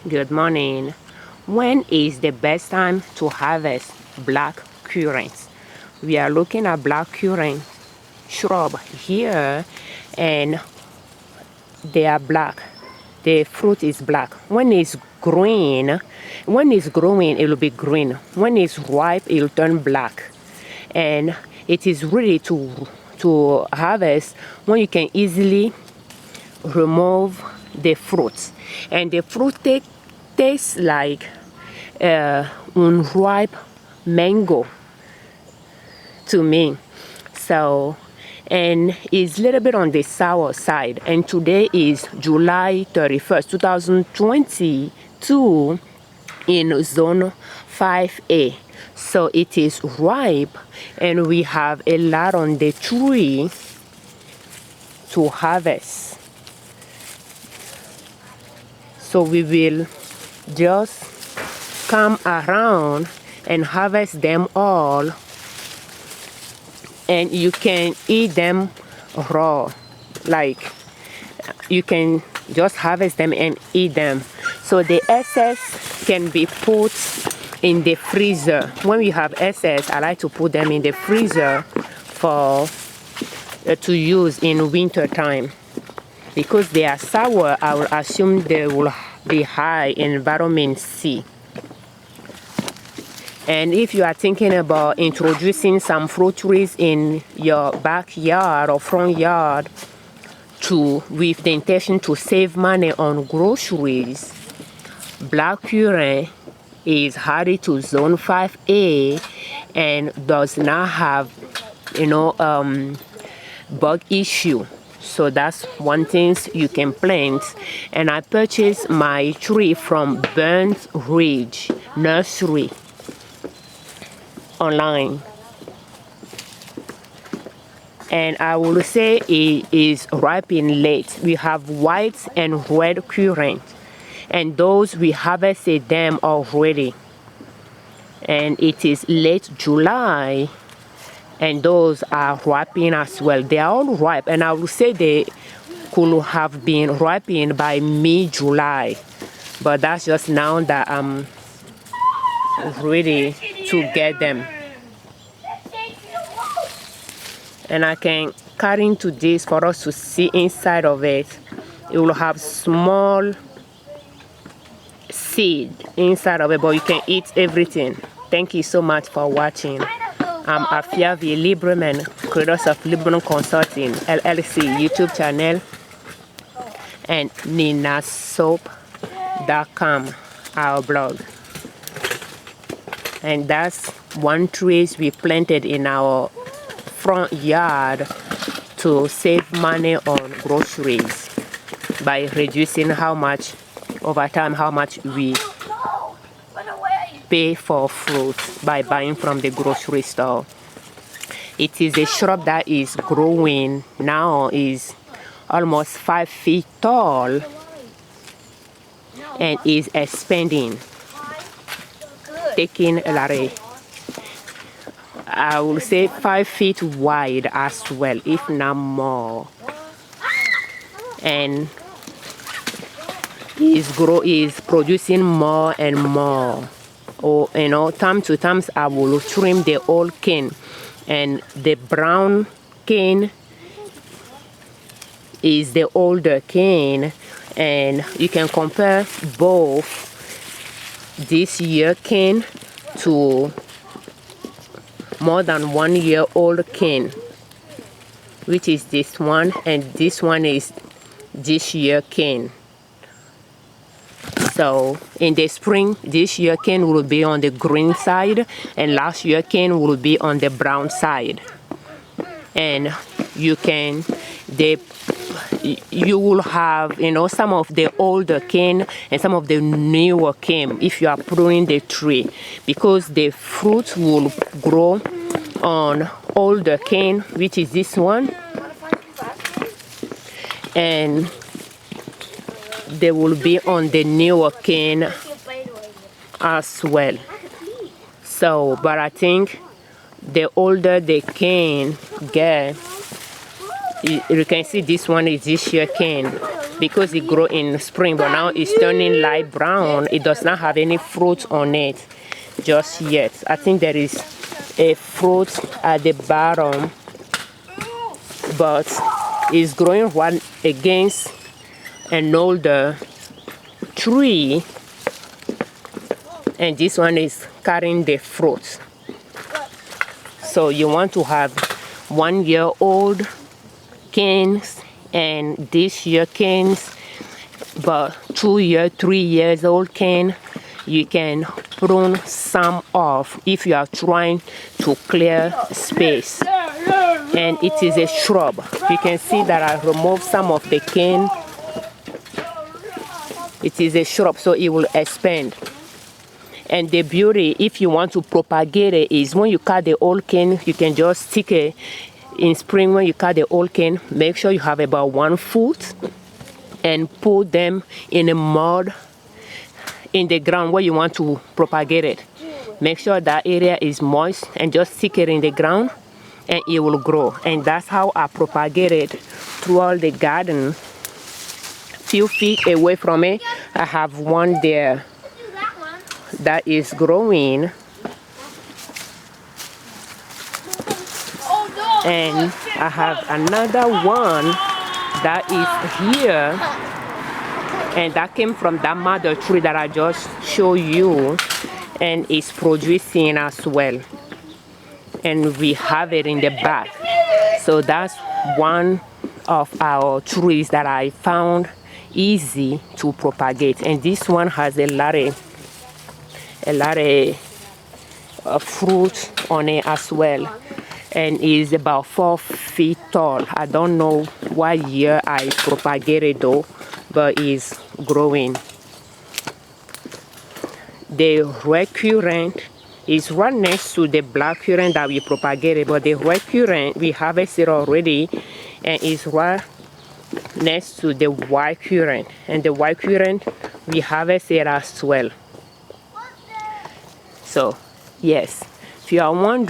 Good morning. When is the best time to harvest black currants? We are looking at black currant shrub here, and they are black. The fruit is black. When it's green, when it's growing, it will be green. When it's ripe, it will turn black. And it is ready to harvest when you can easily remove the fruits. And the fruit tastes like unripe mango to me. So, and it's a little bit on the sour side. And today is July 31st, 2022 in zone 5A. So it is ripe, and we have a lot on the tree to harvest. So we will just come around and harvest them all, and you can eat them raw. Like, you can just harvest them and eat them. So the excess can be put in the freezer. When we have excess, I like to put them in the freezer for to use in winter time. Because they are sour, I will assume they will be high in vitamin C. And if you are thinking about introducing some fruit trees in your backyard or front yard with the intention to save money on groceries, black currant is hardy to zone 5A and does not have, bug issue. So that's one thing you can plant. And I purchased my tree from Burnt Ridge Nursery online. And I will say it is ripening late. We have white and red currant, and those we harvested them already. And it is late July, and those are ripening as well. They are all ripe, and I will say they could have been ripening by mid-July, but that's just now that I'm ready to get them. And I can cut into this for us to see inside of it. It will have small seed inside of it, but you can eat everything. Thank you so much for watching. I'm Afia V. Liberman, creators of Liberman Consulting L.L.C YouTube channel, and ninasoap.com, our blog. And that's one tree we planted in our front yard to save money on groceries by reducing how much we pay for fruits by buying from the grocery store. It is a shrub that is growing now, is almost 5 feet tall and is expanding, taking a lot of, I will say 5 feet wide as well, if not more. And is producing more and more. Time to time I will trim the old cane, and the brown cane is the older cane, and you can compare both this year cane to more than 1 year old cane, which is this one, and this one is this year cane. So in the spring, this year cane will be on the green side, and last year cane will be on the brown side. And you will have some of the older cane and some of the newer cane if you are pruning the tree, because the fruit will grow on older cane, which is this one, and they will be on the newer cane as well. So, but I think the older the cane get, you can see this one is this year cane, because it grow in spring, but now it's turning light brown. It does not have any fruit on it just yet. I think there is a fruit at the bottom, but it's growing right against an older tree, and this one is carrying the fruit. So you want to have 1 year old canes and this year canes, but 2 year, 3 years old cane, you can prune some off if you are trying to clear space. And it is a shrub. You can see that I removed some of the cane. It is a shrub, so it will expand. And the beauty, if you want to propagate it, is when you cut the old cane, you can just stick it in spring. When you cut the old cane, make sure you have about 1 foot and put them in the mud in the ground where you want to propagate it. Make sure that area is moist and just stick it in the ground and it will grow. And that's how I propagate it throughout the garden. Few feet away from it, I have one there that is growing, and I have another one that is here, and that came from that mother tree that I just showed you, and it's producing as well, and we have it in the back. So that's one of our trees that I found easy to propagate, and this one has a lot of fruit on it as well, and is about 4 feet tall. I don't know what year I propagated though, but it's growing. The red currant is right next to the black currant that we propagated, but the red currant we harvested already, and it's right next to the white currant, and the white currant we harvested as well. So yes, if you are wondering